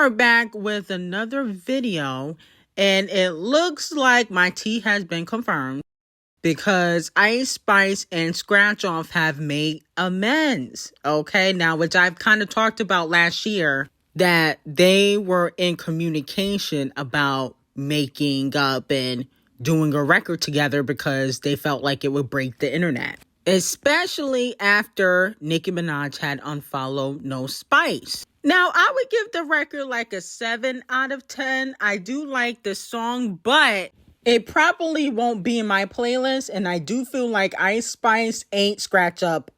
are back with another video, and it looks like my tea has been confirmed because Icespxce and Scratch Off have made amends. Okay, now, which I've kind of talked about last year, that they were in communication about making up and doing a record together because they felt like it would break the internet. Especially after Nicki had unfollowed No Spice. Now, I would give the record like a 7 out of 10. I do like the song, but it probably won't be in my playlist. And I do feel like Icespxce ain't Scratch up.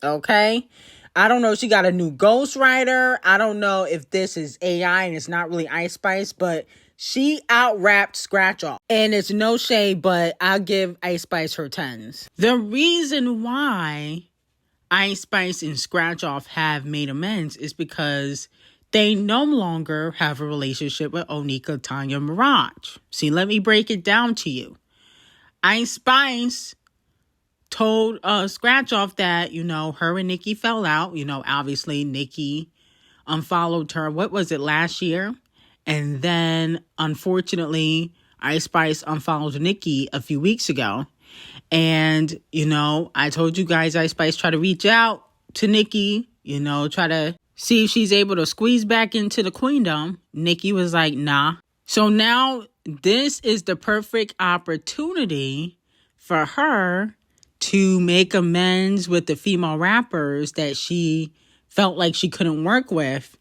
Okay? I don't know if she got a new ghostwriter. I don't know if this is AI and it's not really Icespxce, but she out-rapped Scratch Off. And it's no shade, but I'll give Icespxce her 10s. The reason why Icespxce and Scratch Off have made amends is because they no longer have a relationship with Onika Tanya Mirage. See, let me break it down to you. Icespxce told Scratch Off that, her and Nicki fell out. Obviously Nicki unfollowed her, what was it, last year? And then, unfortunately, Icespxce unfollowed Nicki a few weeks ago. And, I told you guys Icespxce tried to reach out to Nicki, try to see if she's able to squeeze back into the queendom. Nicki was like, nah. So now this is the perfect opportunity for her to make amends with the female rappers that she felt like she couldn't work with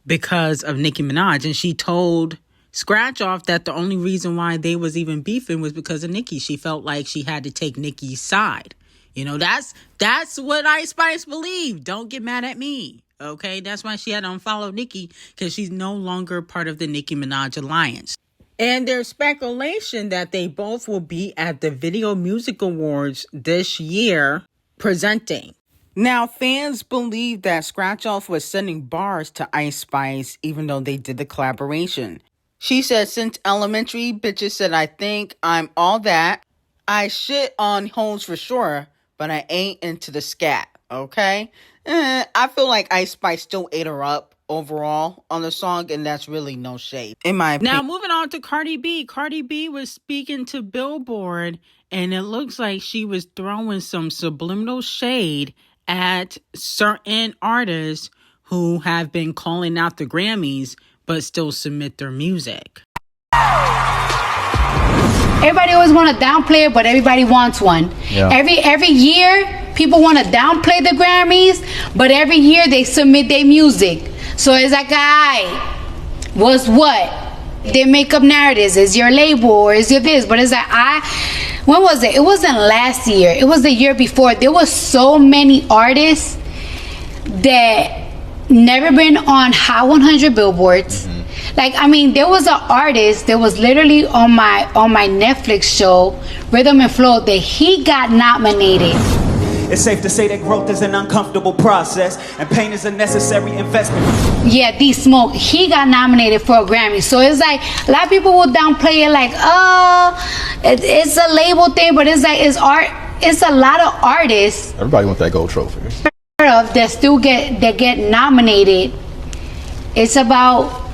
because of Nicki. And she told Scratch Off that the only reason why they was even beefing was because of Nicki. She felt like she had to take Nicki's side. That's what Icespxce believed. Don't get mad at me. Okay, that's why she had to unfollow Nicki, because she's no longer part of the Nicki Minaj alliance. And there's speculation that they both will be at the Video Music Awards this year presenting. Now, fans believe that Scratch Off was sending bars to Icespxce even though they did the collaboration. She said, since elementary, bitches said I think I'm all that. I shit on hoes for sure, but I ain't into the scat, okay? I feel like Icespxce still ate her up overall on the song, and that's really no shade, in my opinion. Now, moving on to Cardi B. Cardi B was speaking to Billboard, and it looks like she was throwing some subliminal shade at certain artists who have been calling out the Grammys but still submit their music. Everybody always want to downplay it, but everybody wants one. Yeah. Every year, people want to downplay the Grammys, but every year they submit their music. So it's like, was what? They make up narratives. Is your label or is your this? But it's like, when was it? It wasn't last year. It was the year before. There was so many artists that never been on Hot 100 billboards. Like, there was an artist that was literally on my Netflix show, Rhythm and Flow, that he got nominated. It's safe to say that growth is an uncomfortable process and pain is a necessary investment. Yeah, D-Smoke, he got nominated for a Grammy. So it's like, a lot of people will downplay it like, it's a label thing, but it's like, it's art. It's a lot of artists. Everybody wants that gold trophy. That still get nominated. It's about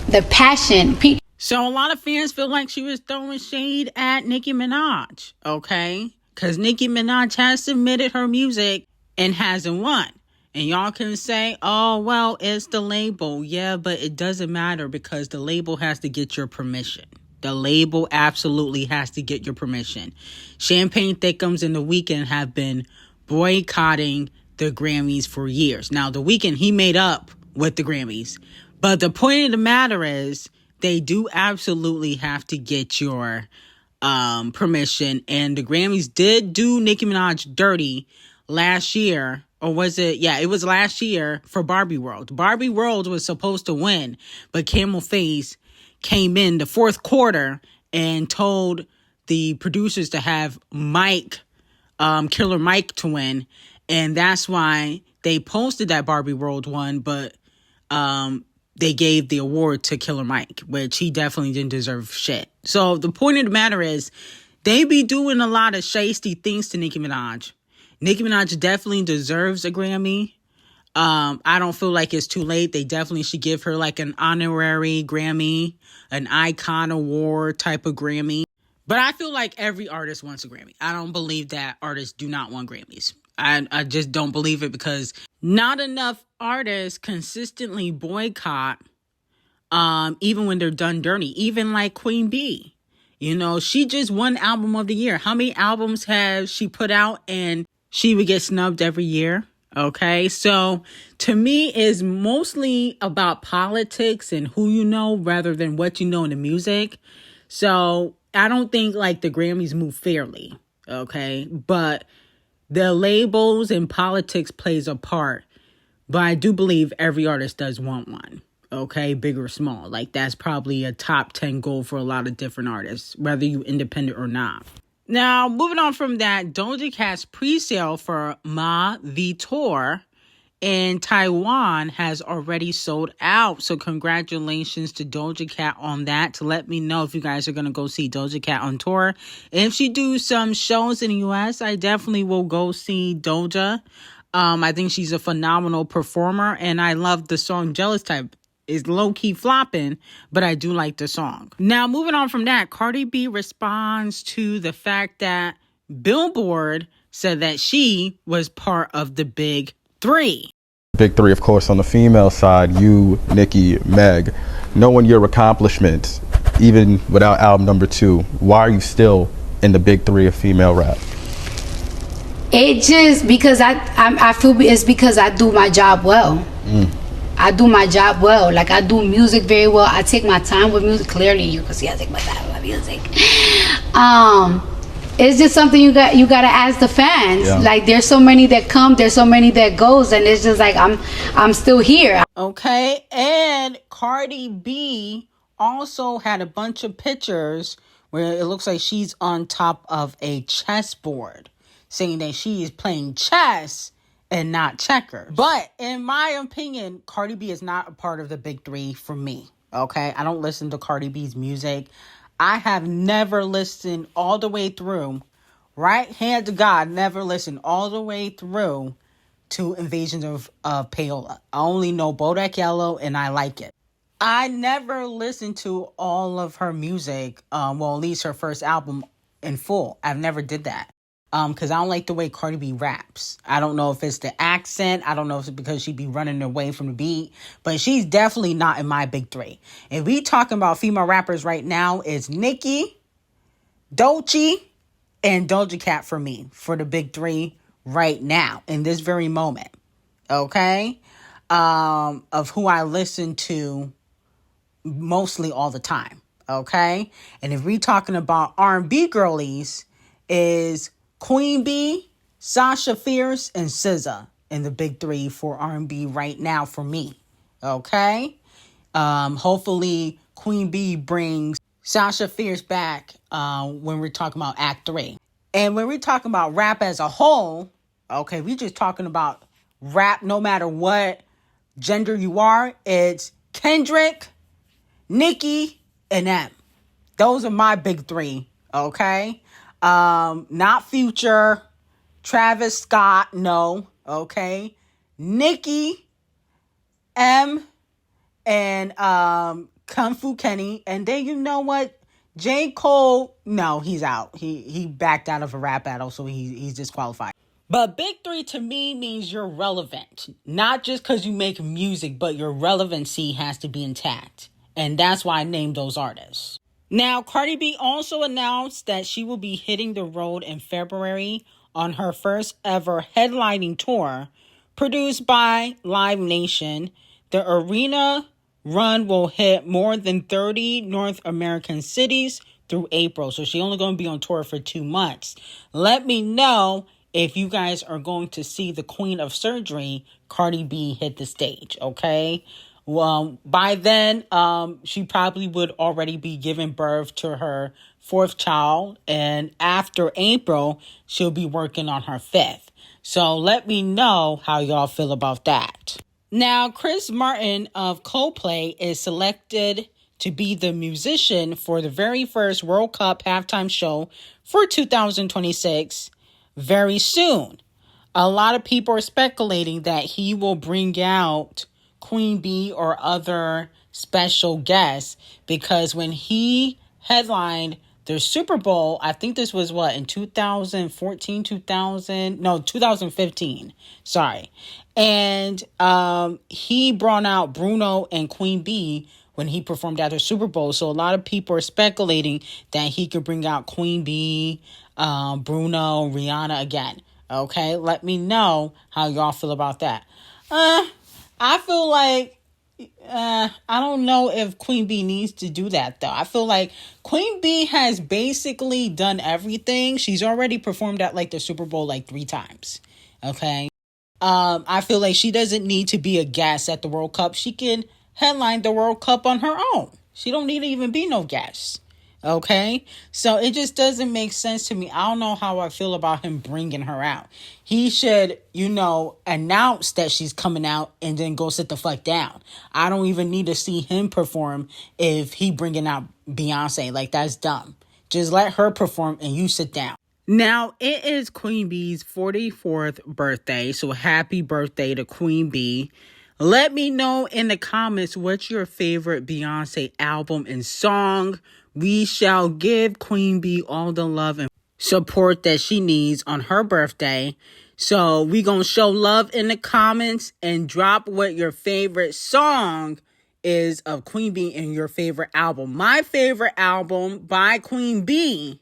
the passion. So a lot of fans feel like she was throwing shade at Nicki Minaj, okay? Because Nicki Minaj has submitted her music and hasn't won. And y'all can say, oh, well, it's the label. Yeah, but it doesn't matter because the label has to get your permission. The label absolutely has to get your permission. Champagne Thickums and The Weeknd have been boycotting the Grammys for years. Now, The Weeknd, he made up with the Grammys. But the point of the matter is, they do absolutely have to get your permission. And the Grammys did do Nicki Minaj dirty last year. Or was it? Yeah, it was last year for Barbie World. Barbie World was supposed to win, but Camel Face came in the fourth quarter and told the producers to have Killer Mike to win. And that's why they posted that Barbie World one, but they gave the award to Killer Mike, which he definitely didn't deserve shit. So the point of the matter is, they be doing a lot of shasty things to Nicki Minaj. Nicki Minaj definitely deserves a Grammy. I don't feel like it's too late. They definitely should give her like an honorary Grammy, an icon award type of Grammy. But I feel like every artist wants a Grammy. I don't believe that artists do not want Grammys. I just don't believe it because not enough artists consistently boycott, even when they're done dirty. Even like Queen B. You know, she just won album of the year. How many albums has she put out and she would get snubbed every year? Okay, so to me, it's mostly about politics and who you know rather than what you know in the music. So I don't think like the Grammys move fairly. Okay, but the labels and politics plays a part. But I do believe every artist does want one. Okay, big or small. Like that's probably a top 10 goal for a lot of different artists, whether you independent or not. Now, moving on from that, Doja Cat's pre-sale for Ma the Tour in Taiwan has already sold out. So congratulations to Doja Cat on that. To let me know if you guys are going to go see Doja Cat on tour. And if she do some shows in the US, I definitely will go see Doja. I think she's a phenomenal performer, and I love the song Jealous Type. Is low-key flopping, but I do like the song. Now, moving on from that, Cardi B responds to the fact that Billboard said that she was part of the Big Three. Big Three, of course, on the female side, you, Nicki, Meg. Knowing your accomplishments, even without album number 2, why are you still in the Big Three of female rap? It just because I feel it's because I do my job well. I do my job well. Like I do music very well. I take my time with music. Clearly, you can see I take my time with my music. It's just something you got to ask the fans. Yeah. Like there's so many that come, there's so many that goes, and it's just like I'm still here. Okay, and Cardi B also had a bunch of pictures where it looks like she's on top of a chessboard, saying that she is playing chess and not checkers. But in my opinion, Cardi B is not a part of the Big Three for me. Okay, I don't listen to Cardi B's music. I have never listened all the way through, right hand to God, never listened all the way through to Invasions of Paola. I only know Bodak Yellow and I like it. I never listened to all of her music, well, at least her first album in full. I've never did that. Because I don't like the way Cardi B raps. I don't know if it's the accent. I don't know if it's because she be running away from the beat. But she's definitely not in my Big Three. If we talking about female rappers right now, it's Nicki, Doechii, and Doja Cat for me. For the Big Three right now. In this very moment. Okay? Of who I listen to mostly all the time. Okay? And if we talking about R&B girlies, is Queen B, Sasha Fierce, and SZA in the Big Three for R&B right now for me. Okay? Hopefully Queen B brings Sasha Fierce back when we're talking about Act 3. And when we're talking about rap as a whole, okay, we just talking about rap no matter what gender you are. It's Kendrick, Nicki, and M. Those are my Big Three, okay? Not Future, Travis Scott, no, okay? Nicki, M, and Kung Fu Kenny. And then you know what? J. Cole, no, he's out. He backed out of a rap battle, so he's disqualified. But Big Three to me means you're relevant. Not just because you make music, but your relevancy has to be intact. And that's why I named those artists. Now, Cardi B also announced that she will be hitting the road in February on her first ever headlining tour, produced by Live Nation. The arena run will hit more than 30 North American cities through April. So she's only going to be on tour for 2 months. Let me know if you guys are going to see the Queen of Surgery, Cardi B, hit the stage, okay? Well, by then, she probably would already be giving birth to her 4th child. And after April, she'll be working on her 5th. So let me know how y'all feel about that. Now, Chris Martin of Coldplay is selected to be the musician for the very first World Cup halftime show for 2026 very soon. A lot of people are speculating that he will bring out Queen Bee or other special guests, because when he headlined the Super Bowl, I think this was in 2015. Sorry. And he brought out Bruno and Queen Bee when he performed at the Super Bowl. So a lot of people are speculating that he could bring out Queen Bee, Bruno, Rihanna again. Okay, let me know how y'all feel about that. I feel like I don't know if Queen Bee needs to do that, though. I feel like Queen Bee has basically done everything. She's already performed at the Super Bowl 3 times. Okay. I feel like she doesn't need to be a guest at the World Cup. She can headline the World Cup on her own. She don't need to even be no guest. Okay, so it just doesn't make sense to me. I don't know how I feel about him bringing her out. He should, announce that she's coming out and then go sit the fuck down. I don't even need to see him perform if he bringing out Beyonce. That's dumb. Just let her perform and you sit down. Now, it is Queen Bee's 44th birthday, so happy birthday to Queen Bee. Let me know in the comments what's your favorite Beyonce album and song. We shall give Queen Bee all the love and support that she needs on her birthday. So we gonna show love in the comments and drop what your favorite song is of Queen Bee and your favorite album. My favorite album by Queen Bee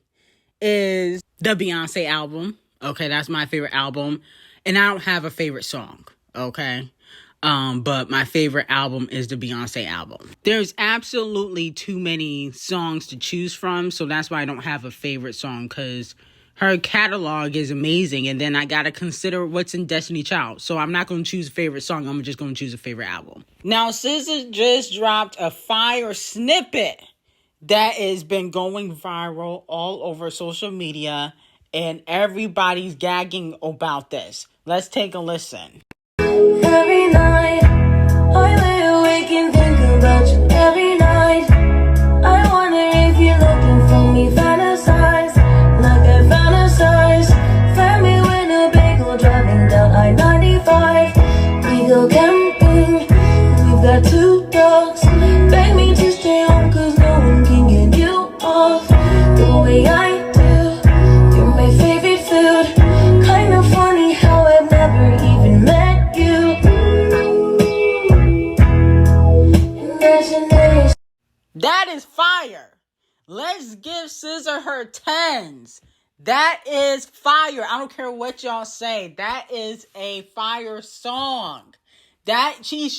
is the Beyonce album. Okay, that's my favorite album. And I don't have a favorite song. Okay. But my favorite album is the Beyonce album. There's absolutely too many songs to choose from, so that's why I don't have a favorite song, because her catalog is amazing, and then I gotta consider what's in Destiny Child. So I'm not gonna choose a favorite song, I'm just gonna choose a favorite album. Now, SZA just dropped a fire snippet that has been going viral all over social media, and everybody's gagging about this. Let's take a listen. Every night, I lay awake and think about you every night. I wonder if you're looking for me, fantasize like I fantasize. Find me with a bagel driving down I-95. We go camping, we've got 2 dogs. Beg me to stay home cause no one can get you off the way I do. You're my favorite food. Kinda funny how I've never even met you. That is fire. Let's give SZA her 10s. That is fire. I don't care what y'all say. That is a fire song. That she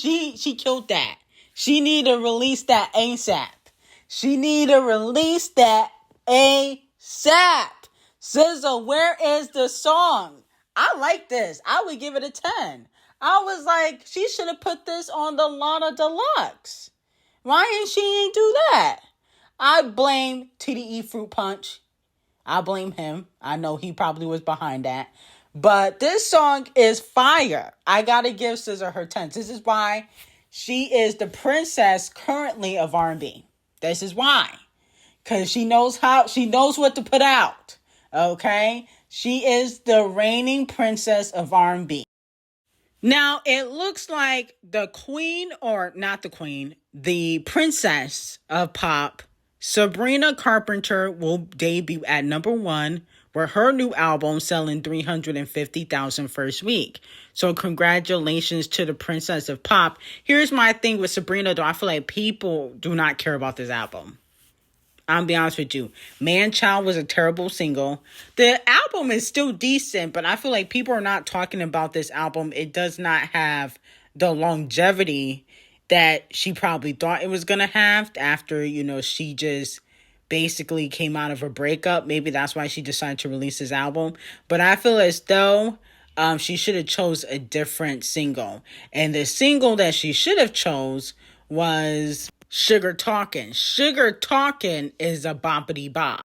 killed that. She need to release that ASAP. She need to release that ASAP. SZA, where is the song? I like this. I would give it a 10. I was like, she should have put this on the LATT0 Deluxe. Why didn't she do that? I blame TDE Fruit Punch. I blame him. I know he probably was behind that. But this song is fire. I gotta give SZA her 10. This is why she is the princess currently of R&B. This is why. Because she knows what to put out. Okay? She is the reigning princess of R&B. Now, it looks like the queen, or not the queen, the princess of pop, Sabrina Carpenter, will debut at number 1 with her new album selling 350,000 first week. So congratulations to the princess of pop. Here's my thing with Sabrina, though. I feel like people do not care about this album. I'm be honest with you. Man Child was a terrible single. The album is still decent, but I feel like people are not talking about this album. It does not have the longevity that she probably thought it was going to have after, she just basically came out of a breakup. Maybe that's why she decided to release this album. But I feel as though she should have chose a different single. And the single that she should have chose was Sugar Talkin'. Sugar Talkin' is a boppity bop.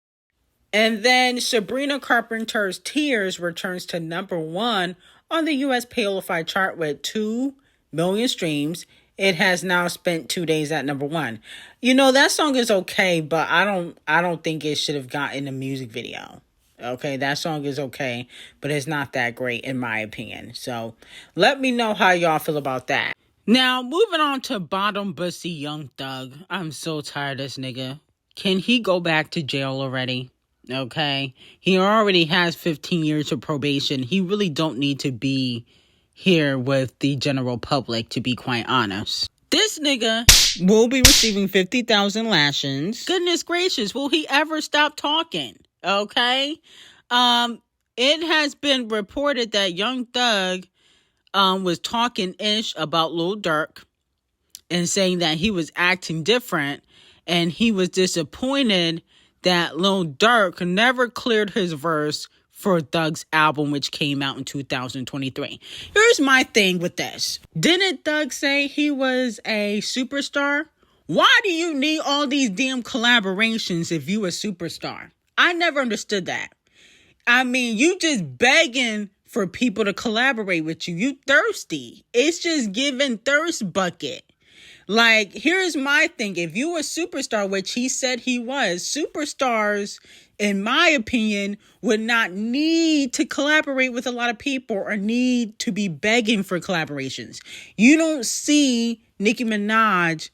And then Sabrina Carpenter's Tears returns to number 1 on the US Payolify chart with 2 million streams. It has now spent 2 days at number 1. That song is okay, but I don't think it should have gotten a music video. Okay, that song is okay, but it's not that great in my opinion. So let me know how y'all feel about that. Now, moving on to bottom bussy Young Thug. I'm so tired of this nigga. Can he go back to jail already? Okay. He already has 15 years of probation. He really don't need to be here with the general public, to be quite honest. This nigga will be receiving 50,000 lashings. Goodness gracious, will he ever stop talking? Okay. It has been reported that Young Thug was talking ish about Lil Durk and saying that he was acting different, and he was disappointed that Lil Durk never cleared his verse for Thug's album, which came out in 2023. Here's my thing with this. Didn't Thug say he was a superstar? Why do you need all these damn collaborations if you a superstar? I never understood that. I mean, you just begging for people to collaborate with you. You thirsty. It's just giving thirst bucket. Like, here's my thing. If you were a superstar, which he said he was, superstars, in my opinion, would not need to collaborate with a lot of people or need to be begging for collaborations. You don't see Nicki Minaj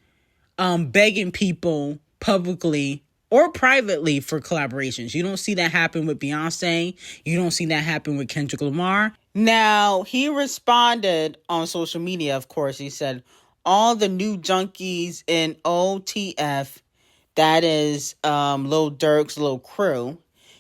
begging people publicly or privately for collaborations. You don't see that happen with Beyonce. You don't see that happen with Kendrick Lamar. Now, he responded on social media, of course. He said, all the new junkies in OTF, that is Lil Durk's little crew.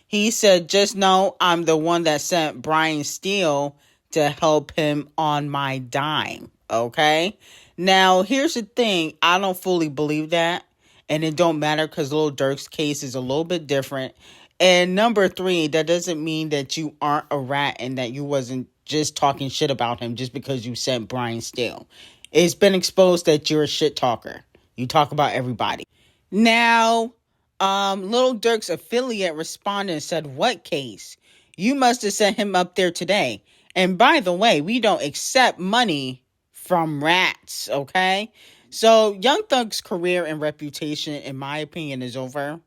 He said, just know I'm the one that sent Brian Steele to help him on my dime. Okay? Now, here's the thing. I don't fully believe that. And it don't matter because Lil Durk's case is a little bit different. And number 3, that doesn't mean that you aren't a rat and that you wasn't just talking shit about him just because you sent Brian Steele. It's been exposed that you're a shit talker. You talk about everybody. Now, Lil Durk's affiliate responded and said, what case? You must have sent him up there today. And by the way, we don't accept money from rats, okay? So Young Thug's career and reputation, in my opinion, is over.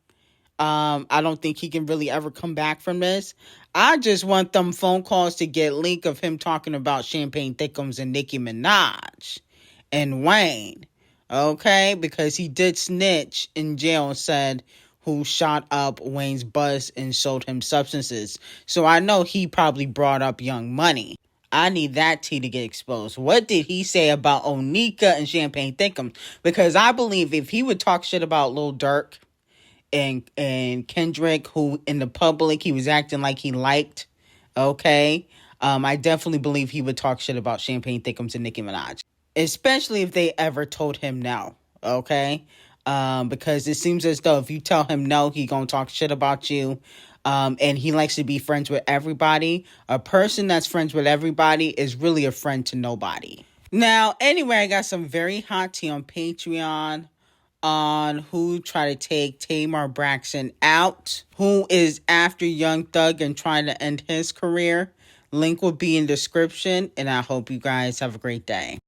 I don't think he can really ever come back from this. I just want them phone calls to get leak of him talking about Champagne Thickums and Nicki Minaj and Wayne, okay? Because he did snitch in jail and said who shot up Wayne's bus and sold him substances. So I know he probably brought up Young Money. I need that tea to get exposed. What did he say about Onika and Champagne Thickums? Because I believe if he would talk shit about Lil Durk and Kendrick, who in the public he was acting like he liked, okay? I definitely believe he would talk shit about Champagne Thickums and Nicki Minaj. Especially if they ever told him no, okay? Because it seems as though if you tell him no, he gonna talk shit about you. And he likes to be friends with everybody. A person that's friends with everybody is really a friend to nobody. Now, anyway, I got some very hot tea on Patreon on who tried to take Tamar Braxton out, who is after Young Thug and trying to end his career. Link will be in description, and I hope you guys have a great day.